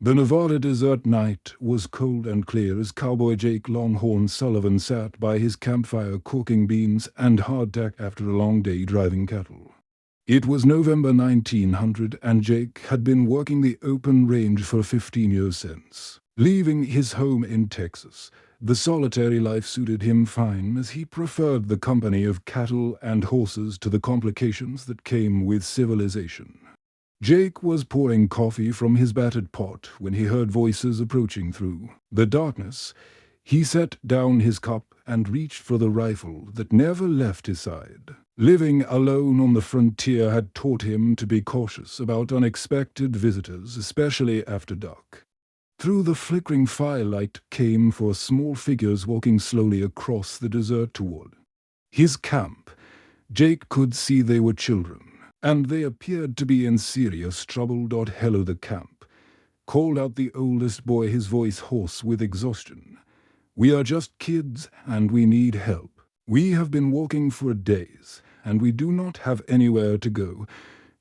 The Nevada desert night was cold and clear as cowboy Jake Longhorn Sullivan sat by his campfire cooking beans and hardtack after a long day driving cattle. It was November 1900 and Jake had been working the open range for 15 years since. Leaving his home in Texas, the solitary life suited him fine as he preferred the company of cattle and horses to the complications that came with civilization. Jake was pouring coffee from his battered pot when he heard voices approaching through the darkness. He set down his cup and reached for the rifle that never left his side. Living alone on the frontier had taught him to be cautious about unexpected visitors, especially after dark. Through the flickering firelight came for small figures walking slowly across the desert toward his camp. Jake could see they were children, and they appeared to be in serious trouble. "Hello, the camp," called out the oldest boy, his voice hoarse with exhaustion. "We are just kids, and we need help. We have been walking for days, and we do not have anywhere to go."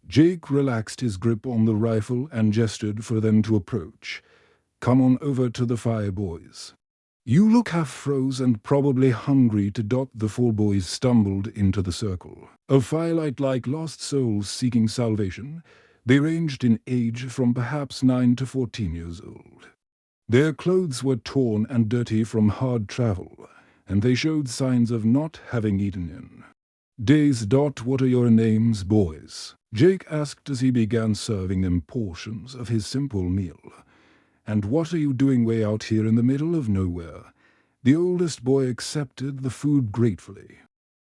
Jake relaxed his grip on the rifle and gestured for them to approach. "Come on over to the fire, boys. You look half froze and probably hungry to dot." The four boys stumbled into the circle of firelight like lost souls seeking salvation. They ranged in age from perhaps 9 to 14 years old. Their clothes were torn and dirty from hard travel, and they showed signs of not having eaten in days. "What are your names, boys?" Jake asked as he began serving them portions of his simple meal. "And what are you doing way out here in the middle of nowhere?" The oldest boy accepted the food gratefully.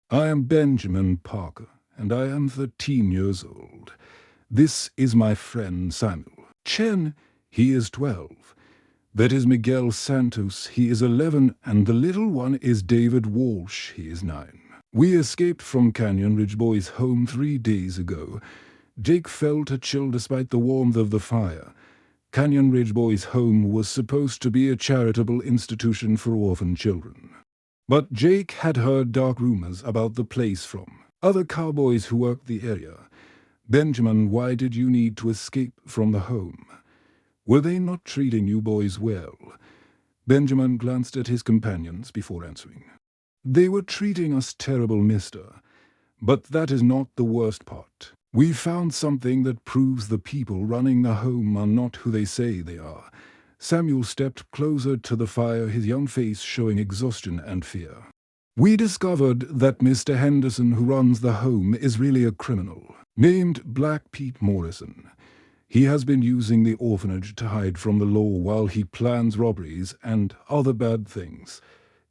"I am Benjamin Parker, and I am 13 years old. This is my friend Samuel Chen, he is 12. That is Miguel Santos, he is 11, and the little one is David Walsh, he is 9. We escaped from Canyon Ridge Boys' home 3 days ago." Jake felt a chill despite the warmth of the fire. Canyon Ridge Boys' home was supposed to be a charitable institution for orphan children. But Jake had heard dark rumors about the place from other cowboys who worked the area. "Benjamin, why did you need to escape from the home? Were they not treating you boys well?" Benjamin glanced at his companions before answering. "They were treating us terrible, mister. But that is not the worst part. We found something that proves the people running the home are not who they say they are." Samuel stepped closer to the fire, his young face showing exhaustion and fear. "We discovered that Mr. Henderson, who runs the home, is really a criminal named Black Pete Morrison. He has been using the orphanage to hide from the law while he plans robberies and other bad things."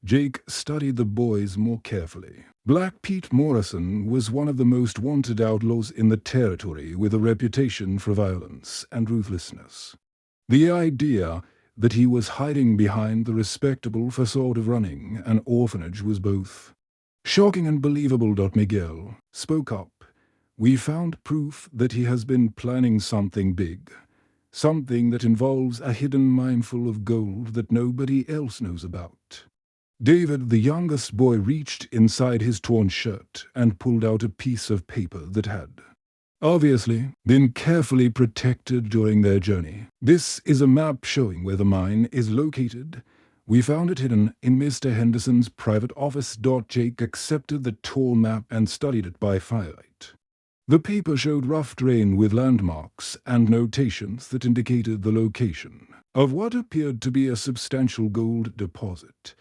Jake studied the boys more carefully. Black Pete Morrison was one of the most wanted outlaws in the territory, with a reputation for violence and ruthlessness. The idea that he was hiding behind the respectable facade of running an orphanage was both shocking and believable. Miguel spoke up. "We found proof that he has been planning something big. Something that involves a hidden mine full of gold that nobody else knows about." David, the youngest boy, reached inside his torn shirt and pulled out a piece of paper that had obviously been carefully protected during their journey. "This is a map showing where the mine is located. We found it hidden in Mr. Henderson's private office." Jake accepted the torn map and studied it by firelight. The paper showed rough terrain with landmarks and notations that indicated the location of what appeared to be a substantial gold deposit.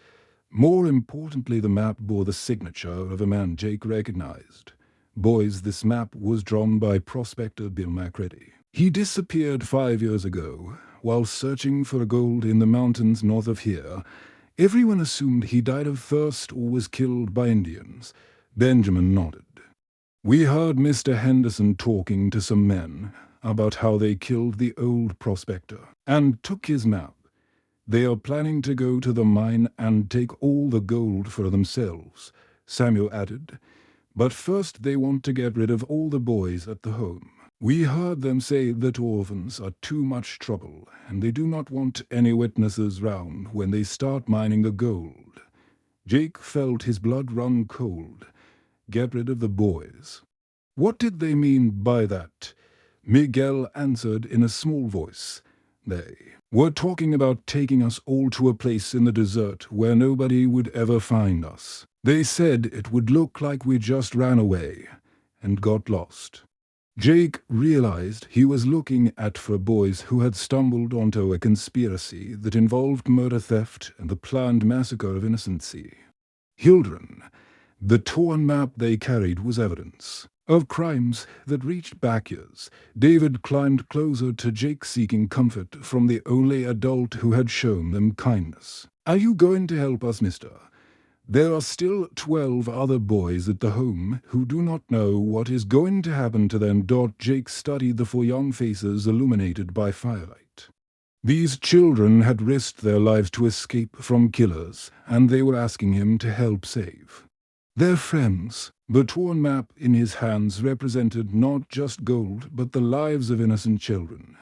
More importantly, the map bore the signature of a man Jake recognized. "Boys, this map was drawn by prospector Bill MacReady. He disappeared 5 years ago while searching for gold in the mountains north of here. Everyone assumed he died of thirst or was killed by Indians." Benjamin nodded. "We heard Mr. Henderson talking to some men about how they killed the old prospector and took his map. They are planning to go to the mine and take all the gold for themselves," Samuel added. "But first they want to get rid of all the boys at the home. We heard them say that orphans are too much trouble, and they do not want any witnesses round when they start mining the gold." Jake felt his blood run cold. Get rid of the boys. What did they mean by that? Miguel answered in a small voice. "They were talking about taking us all to a place in the desert where nobody would ever find us. They said it would look like we just ran away and got lost. Jake realized he was looking at four boys who had stumbled onto a conspiracy that involved murder, theft, and the planned massacre of innocency. Children. The torn map they carried was evidence of crimes that reached back years. David climbed closer to Jake, seeking comfort from the only adult who had shown them kindness. "Are you going to help us, mister? There are still 12 other boys at the home who do not know what is going to happen to them." Jake studied the four young faces illuminated by firelight. These children had risked their lives to escape from killers, and they were asking him to help save their friends. The torn map in his hands represented not just gold, but the lives of innocent children.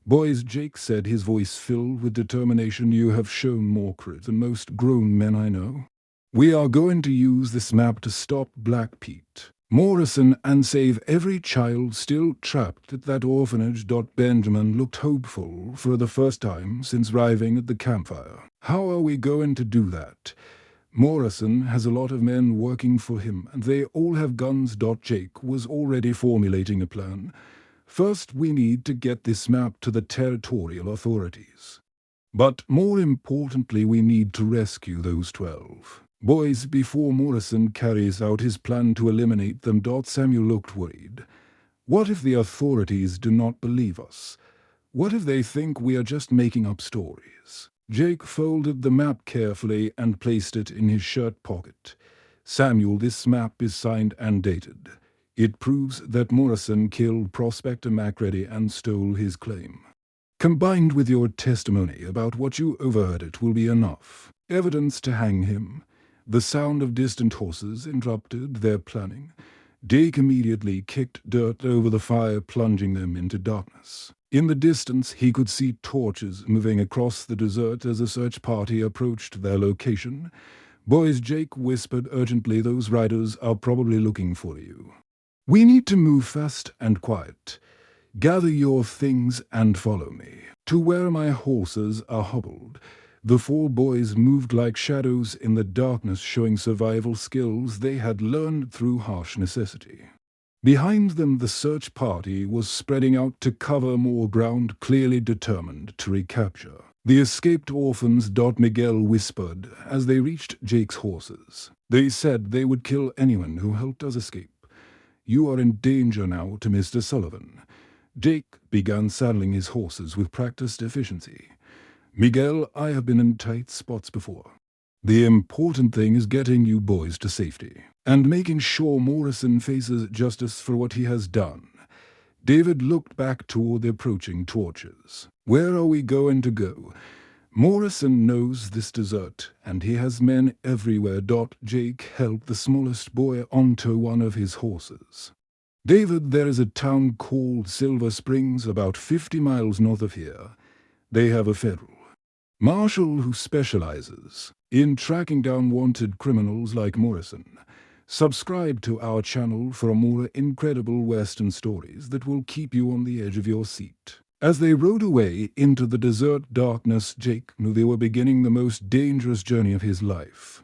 "Boys," Jake said, his voice filled with determination, "you have shown more courage than most grown men I know. We are going to use this map to stop Black Pete, Morrison, and save every child still trapped at that orphanage." Benjamin looked hopeful for the first time since arriving at the campfire. "How are we going to do that?" "Morrison has a lot of men working for him, and they all have guns." Jake was already formulating a plan. "First, we need to get this map to the territorial authorities. But more importantly, we need to rescue those 12 boys before Morrison carries out his plan to eliminate them." Samuel looked worried. "What if the authorities do not believe us? What if they think we are just making up stories?" Jake folded the map carefully and placed it in his shirt pocket. "Samuel, this map is signed and dated. It proves that Morrison killed Prospector MacReady and stole his claim. Combined with your testimony about what you overheard, it will be enough evidence to hang him." The sound of distant horses interrupted their planning. Jake immediately kicked dirt over the fire, plunging them into darkness. In the distance, he could see torches moving across the desert as a search party approached their location. "Boys," Jake whispered urgently, "those riders are probably looking for you. We need to move fast and quiet. Gather your things and follow me to where my horses are hobbled." The four boys moved like shadows in the darkness, showing survival skills they had learned through harsh necessity. Behind them, the search party was spreading out to cover more ground, clearly determined to recapture the escaped orphans. Miguel whispered as they reached Jake's horses. "They said they would kill anyone who helped us escape. You are in danger now to Mr. Sullivan." Jake began saddling his horses with practiced efficiency. "Miguel, I have been in tight spots before. The important thing is getting you boys to safety and making sure Morrison faces justice for what he has done." David looked back toward the approaching torches. "Where are we going to go? Morrison knows this desert, and he has men everywhere." Jake helped the smallest boy onto one of his horses. "David, there is a town called Silver Springs about 50 miles north of here. They have a federal marshal who specializes in tracking down wanted criminals like Morrison. Subscribe to our channel for more incredible Western stories that will keep you on the edge of your seat." As they rode away into the desert darkness, Jake knew they were beginning the most dangerous journey of his life.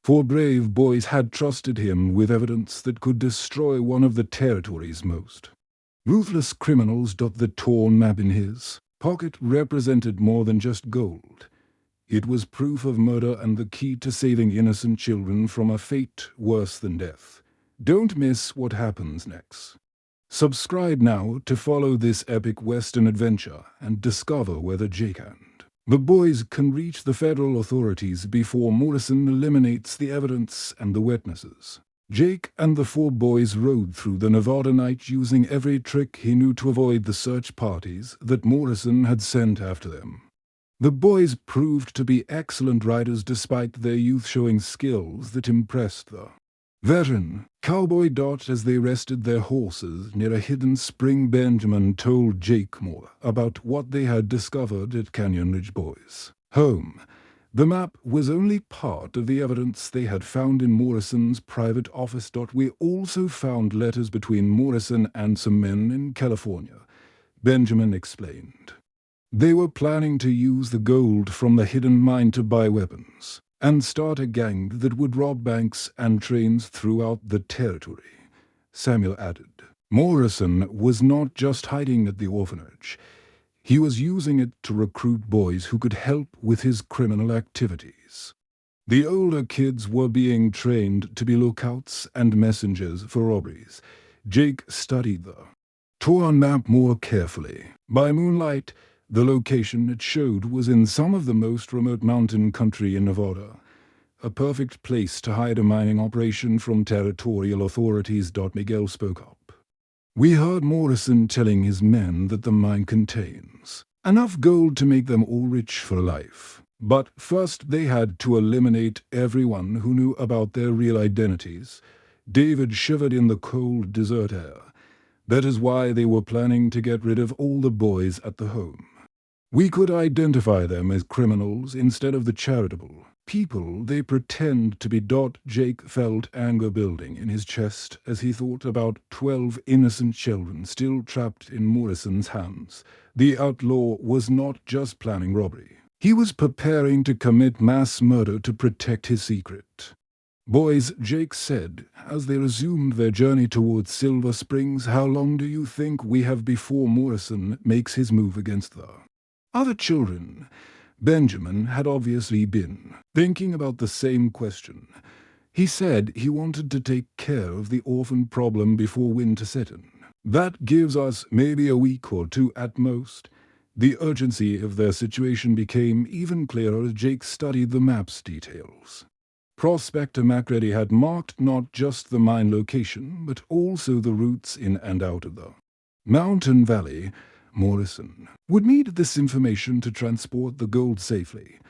Four brave boys had trusted him with evidence that could destroy one of the territory's most ruthless criminals. The torn map in his pocket represented more than just gold. It was proof of murder and the key to saving innocent children from a fate worse than death. Don't miss what happens next. Subscribe now to follow this epic Western adventure and discover whether Jake and the boys can reach the federal authorities before Morrison eliminates the evidence and the witnesses. Jake and the four boys rode through the Nevada night, using every trick he knew to avoid the search parties that Morrison had sent after them. The boys proved to be excellent riders despite their youth, showing skills that impressed the veteran cowboy. As they rested their horses near a hidden spring, Benjamin told Jake more about what they had discovered at Canyon Ridge Boys' home. The map was only part of the evidence they had found in Morrison's private office. "We also found letters between Morrison and some men in California," Benjamin explained. They were planning to use the gold from the hidden mine to buy weapons and start a gang that would rob banks and trains throughout the territory, Samuel added. Morrison was not just hiding at the orphanage. He was using it to recruit boys who could help with his criminal activities. The older kids were being trained to be lookouts and messengers for robberies. Jake studied the torn map more carefully. By moonlight, the location it showed was in some of the most remote mountain country in Nevada, a perfect place to hide a mining operation from territorial authorities. Miguel spoke up. We heard Morrison telling his men that the mine contains enough gold to make them all rich for life. But first they had to eliminate everyone who knew about their real identities. David shivered in the cold desert air. That is why they were planning to get rid of all the boys at the home. We could identify them as criminals instead of the charitable people they pretend to be. Jake felt anger building in his chest as he thought about 12 innocent children still trapped in Morrison's hands. The outlaw was not just planning robbery. He was preparing to commit mass murder to protect his secret. Boys, Jake said, as they resumed their journey towards Silver Springs, how long do you think we have before Morrison makes his move against the other children? Benjamin had obviously been thinking about the same question. He said he wanted to take care of the orphan problem before winter set in. That gives us maybe a week or two at most. The urgency of their situation became even clearer as Jake studied the map's details. Prospector MacReady had marked not just the mine location, but also the routes in and out of the mountain valley. Morrison would need this information to transport the gold safely.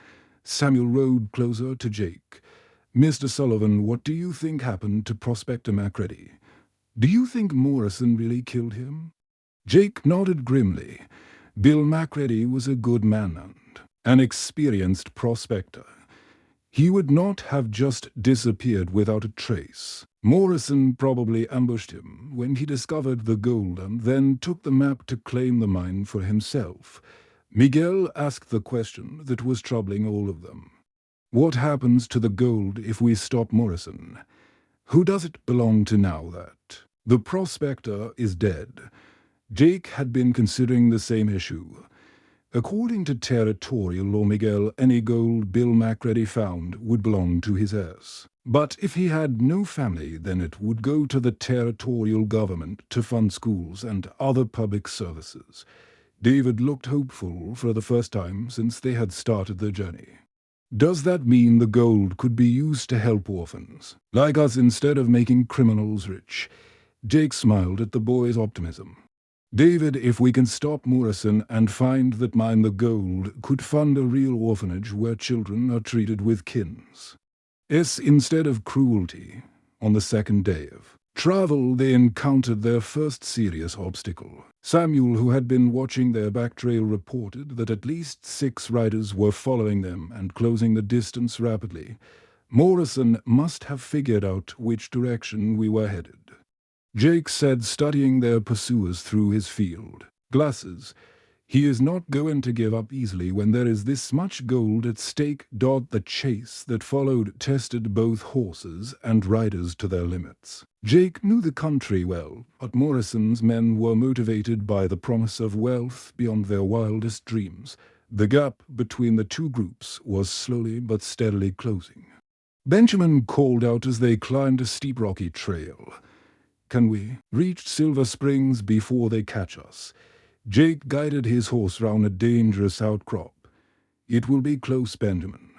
Samuel rode closer to Jake. Mr. Sullivan, what do you think happened to Prospector MacReady? Do you think Morrison really killed him? Jake nodded grimly. Bill MacReady was a good man and an experienced prospector. He would not have just disappeared without a trace. Morrison probably ambushed him when he discovered the gold and then took the map to claim the mine for himself. Miguel asked the question that was troubling all of them. What happens to the gold if we stop Morrison? Who does it belong to now that the prospector is dead? Jake had been considering the same issue. According to territorial law, Miguel, any gold Bill MacReady found would belong to his heirs. But if he had no family, then it would go to the territorial government to fund schools and other public services. David looked hopeful for the first time since they had started their journey. Does that mean the gold could be used to help orphans, like us, instead of making criminals rich? Jake smiled at the boy's optimism. David, if we can stop Morrison and find that mine the gold, could fund a real orphanage where children are treated with kins. Instead of cruelty. On the second day of travel, they encountered their first serious obstacle. Samuel, who had been watching their back trail, reported that at least 6 riders were following them and closing the distance rapidly. Morrison must have figured out which direction we were headed. Jake said, studying their pursuers through his field glasses. He is not going to give up easily when there is this much gold at stake. The chase that followed tested both horses and riders to their limits. Jake knew the country well, but Morrison's men were motivated by the promise of wealth beyond their wildest dreams. The gap between the two groups was slowly but steadily closing. Benjamin called out as they climbed a steep rocky trail. Can we reach Silver Springs before they catch us? Jake guided his horse round a dangerous outcrop. It will be close, Benjamin.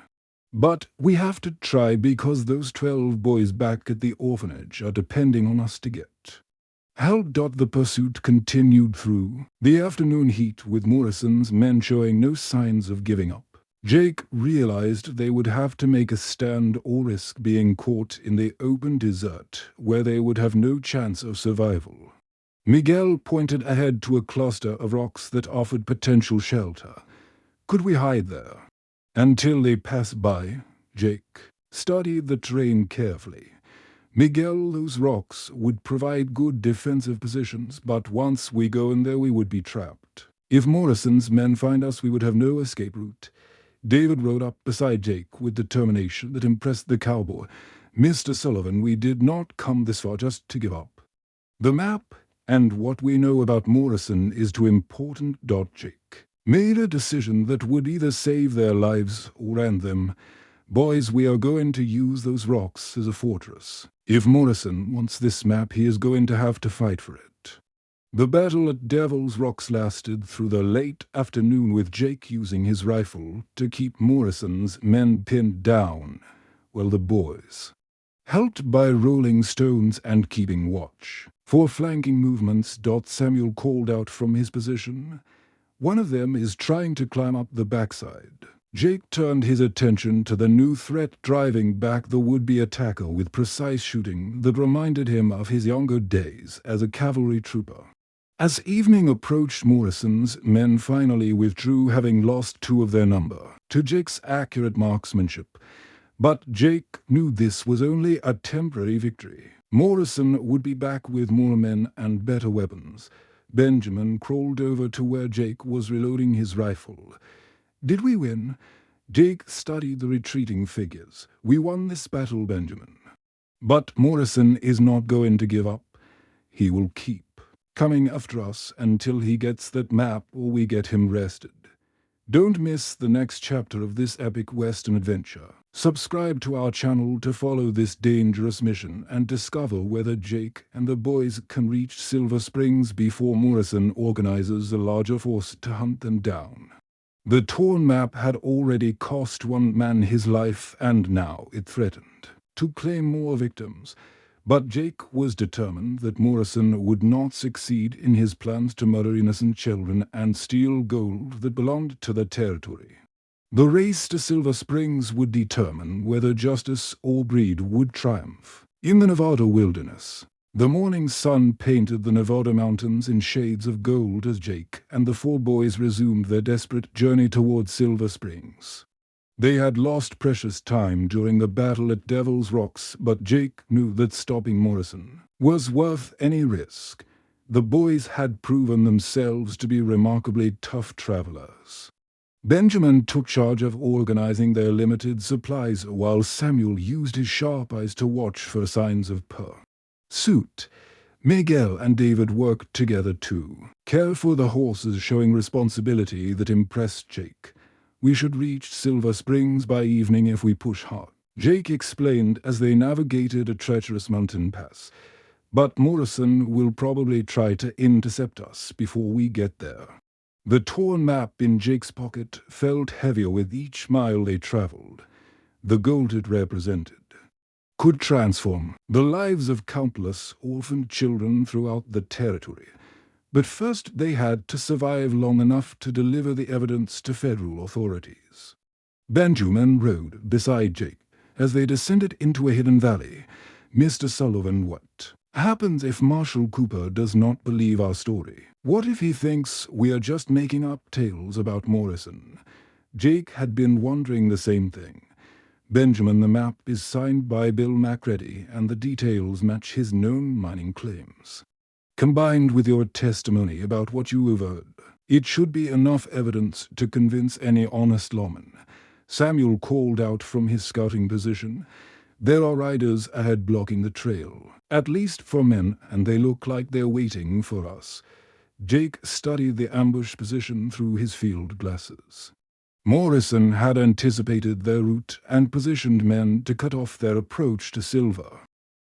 But we have to try because those 12 boys back at the orphanage are depending on us to get help. The pursuit continued through the afternoon heat, with Morrison's men showing no signs of giving up. Jake realized they would have to make a stand or risk being caught in the open desert where they would have no chance of survival. Miguel pointed ahead to a cluster of rocks that offered potential shelter. Could we hide there until they pass by? Jake studied the terrain carefully. Miguel, those rocks would provide good defensive positions, but once we go in there we would be trapped. If Morrison's men find us, we would have no escape route. David rode up beside Jake with determination that impressed the cowboy. Mr. Sullivan, we did not come this far just to give up. The map and what we know about Morrison is too important. Jake made a decision that would either save their lives or end them. Boys, we are going to use those rocks as a fortress. If Morrison wants this map, he is going to have to fight for it. The battle at Devil's Rocks lasted through the late afternoon, with Jake using his rifle to keep Morrison's men pinned down, while the boys helped by rolling stones and keeping watch. For flanking movements, Samuel called out from his position. One of them is trying to climb up the backside. Jake turned his attention to the new threat, driving back the would-be attacker with precise shooting that reminded him of his younger days as a cavalry trooper. As evening approached, Morrison's men finally withdrew, having lost 2 of their number to Jake's accurate marksmanship. But Jake knew this was only a temporary victory. Morrison would be back with more men and better weapons. Benjamin crawled over to where Jake was reloading his rifle. Did we win? Jake studied the retreating figures. We won this battle, Benjamin. But Morrison is not going to give up. He will keep coming after us until he gets that map or we get him arrested. Don't miss the next chapter of this epic Western adventure. Subscribe to our channel to follow this dangerous mission and discover whether Jake and the boys can reach Silver Springs before Morrison organizes a larger force to hunt them down. The torn map had already cost one man his life, and now it threatened to claim more victims. But Jake was determined that Morrison would not succeed in his plans to murder innocent children and steal gold that belonged to the territory. The race to Silver Springs would determine whether justice or greed would triumph. In the Nevada wilderness, the morning sun painted the Nevada mountains in shades of gold as Jake and the 4 boys resumed their desperate journey toward Silver Springs. They had lost precious time during the battle at Devil's Rocks, but Jake knew that stopping Morrison was worth any risk. The boys had proven themselves to be remarkably tough travelers. Benjamin took charge of organizing their limited supplies, while Samuel used his sharp eyes to watch for signs of pursuit. Miguel and David worked together to care for the horses, showing responsibility that impressed Jake. We should reach Silver Springs by evening if we push hard, Jake explained as they navigated a treacherous mountain pass. But Morrison will probably try to intercept us before we get there. The torn map in Jake's pocket felt heavier with each mile they traveled. The gold it represented could transform the lives of countless orphaned children throughout the territory. But first they had to survive long enough to deliver the evidence to federal authorities. Benjamin rode beside Jake as they descended into a hidden valley. Mr. Sullivan, what happens if Marshal Cooper does not believe our story? What if he thinks we are just making up tales about Morrison? Jake had been wondering the same thing. Benjamin, the map is signed by Bill MacReady, and the details match his known mining claims. Combined with your testimony about what you overheard, it should be enough evidence to convince any honest lawman. Samuel called out from his scouting position. There are riders ahead blocking the trail, at least 4 men, and they look like they're waiting for us. Jake studied the ambush position through his field glasses. Morrison had anticipated their route and positioned men to cut off their approach to Silver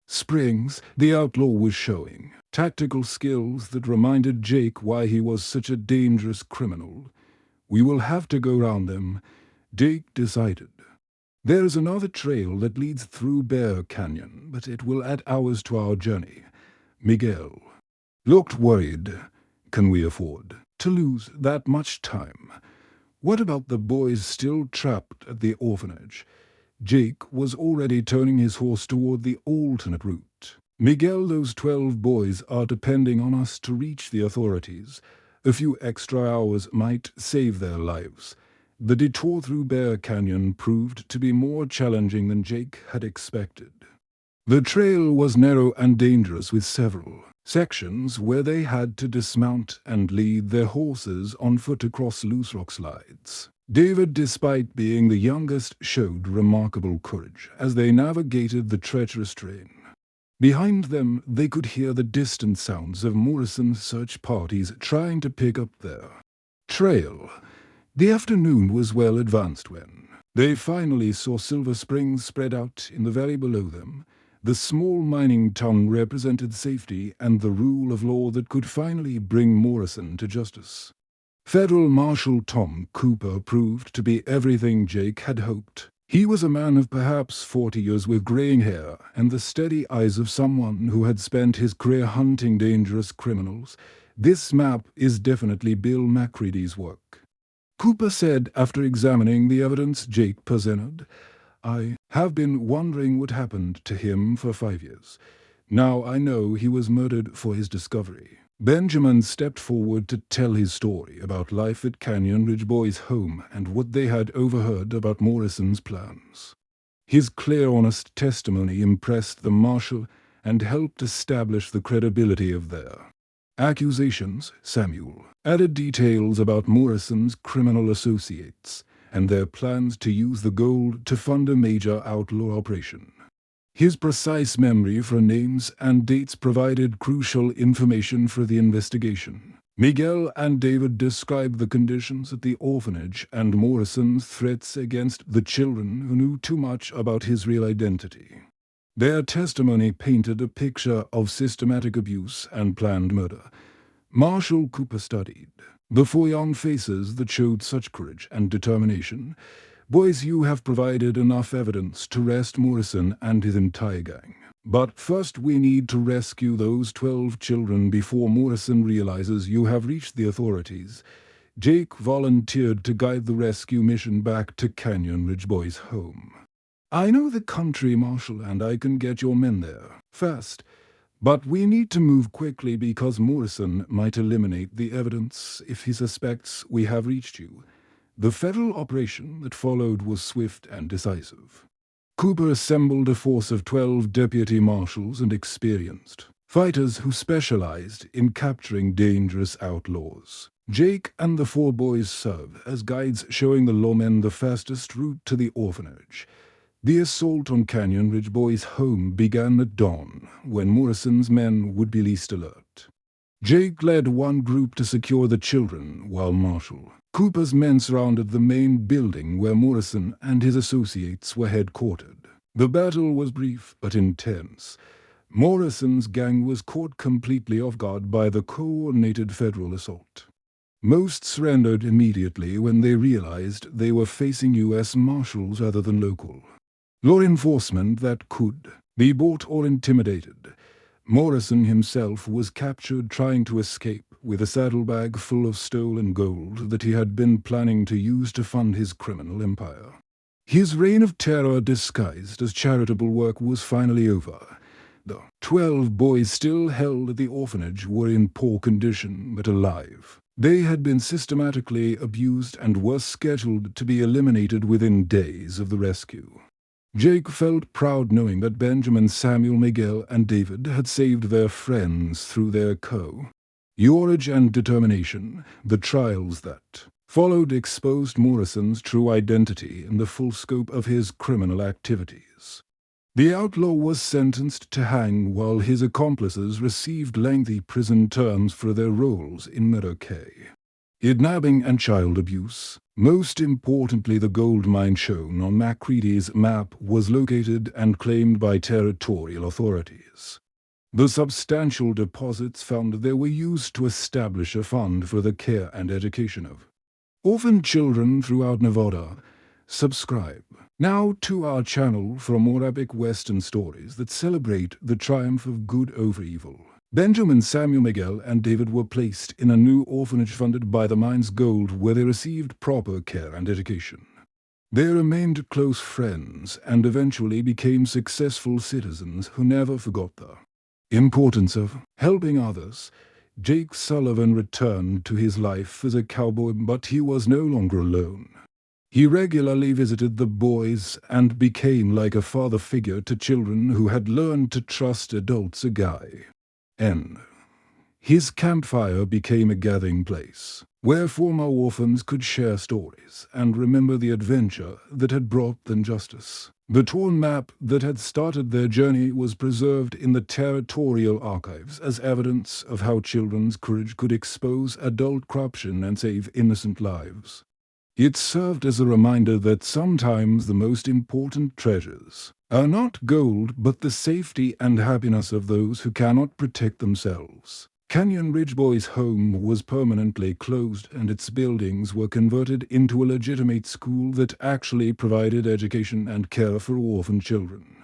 Springs. The outlaw was showing tactical skills that reminded Jake why he was such a dangerous criminal. We will have to go round them, Jake decided. There is another trail that leads through Bear Canyon, but it will add hours to our journey. Miguel looked worried. Can we afford to lose that much time? What about the boys still trapped at the orphanage? Jake was already turning his horse toward the alternate route. Miguel, those 12 boys are depending on us to reach the authorities. A few extra hours might save their lives. The detour through Bear Canyon proved to be more challenging than Jake had expected. The trail was narrow and dangerous, with several sections where they had to dismount and lead their horses on foot across loose rock slides. David, despite being the youngest, showed remarkable courage as they navigated the treacherous terrain. Behind them, they could hear the distant sounds of Morrison's search parties trying to pick up their trail. The afternoon was well advanced when they finally saw Silver Springs spread out in the valley below them. The small mining town represented safety and the rule of law that could finally bring Morrison to justice. Federal Marshal Tom Cooper proved to be everything Jake had hoped. He was a man of perhaps 40 years with graying hair and the steady eyes of someone who had spent his career hunting dangerous criminals. "This map is definitely Bill MacReady's work," Cooper said after examining the evidence Jake presented. "I have been wondering what happened to him for 5 years. Now I know he was murdered for his discovery." Benjamin stepped forward to tell his story about life at Canyon Ridge Boys' home and what they had overheard about Morrison's plans. His clear, honest testimony impressed the marshal and helped establish the credibility of their accusations. Samuel added details about Morrison's criminal associates and their plans to use the gold to fund a major outlaw operation. His precise memory for names and dates provided crucial information for the investigation. Miguel and David described the conditions at the orphanage and Morrison's threats against the children who knew too much about his real identity. Their testimony painted a picture of systematic abuse and planned murder. Marshal Cooper studied the 4 young faces that showed such courage and determination. "Boys, you have provided enough evidence to arrest Morrison and his entire gang. But first we need to rescue those 12 children before Morrison realizes you have reached the authorities." Jake volunteered to guide the rescue mission back to Canyon Ridge Boys' home. "I know the country, Marshal, and I can get your men there fast. But we need to move quickly because Morrison might eliminate the evidence if he suspects we have reached you." The federal operation that followed was swift and decisive. Cooper assembled a force of 12 deputy marshals and experienced fighters who specialized in capturing dangerous outlaws. Jake and the 4 boys served as guides, showing the lawmen the fastest route to the orphanage. The assault on Canyon Ridge Boys' home began at dawn, when Morrison's men would be least alert. Jake led one group to secure the children, while Marshal Cooper's men surrounded the main building where Morrison and his associates were headquartered. The battle was brief but intense. Morrison's gang was caught completely off guard by the coordinated federal assault. Most surrendered immediately when they realized they were facing U.S. Marshals rather than local law enforcement that could be bought or intimidated. Morrison himself was captured trying to escape with a saddlebag full of stolen gold that he had been planning to use to fund his criminal empire. His reign of terror disguised as charitable work was finally over. The 12 boys still held at the orphanage were in poor condition but alive. They had been systematically abused and were scheduled to be eliminated within days of the rescue. Jake felt proud knowing that Benjamin, Samuel, Miguel, and David had saved their friends through their courage and determination. The trials that followed exposed Morrison's true identity and the full scope of his criminal activities. The outlaw was sentenced to hang while his accomplices received lengthy prison terms for their roles in murder, kidnapping, and child abuse. Most importantly, the gold mine shown on MacReady's map was located and claimed by territorial authorities. The substantial deposits found there were used to establish a fund for the care and education of orphan children throughout Nevada. Subscribe now to our channel for more epic Western stories that celebrate the triumph of good over evil. Benjamin, Samuel, Miguel, and David were placed in a new orphanage funded by the mine's gold where they received proper care and education. They remained close friends and eventually became successful citizens who never forgot the importance of helping others. Jake Sullivan returned to his life as a cowboy, but he was no longer alone. He regularly visited the boys and became like a father figure to children who had learned to trust adults. A guy. N. His campfire became a gathering place, where former orphans could share stories and remember the adventure that had brought them justice. The torn map that had started their journey was preserved in the territorial archives as evidence of how children's courage could expose adult corruption and save innocent lives. It served as a reminder that sometimes the most important treasures are not gold but the safety and happiness of those who cannot protect themselves. Canyon Ridge Boys' home was permanently closed and its buildings were converted into a legitimate school that actually provided education and care for orphan children.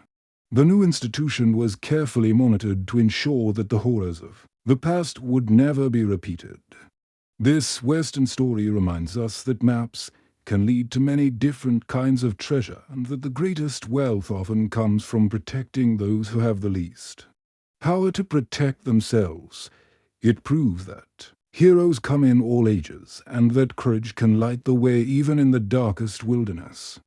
The new institution was carefully monitored to ensure that the horrors of the past would never be repeated. This Western story reminds us that maps can lead to many different kinds of treasure and that the greatest wealth often comes from protecting those who have the least. Power to protect themselves. It proves that heroes come in all ages and that courage can light the way even in the darkest wilderness.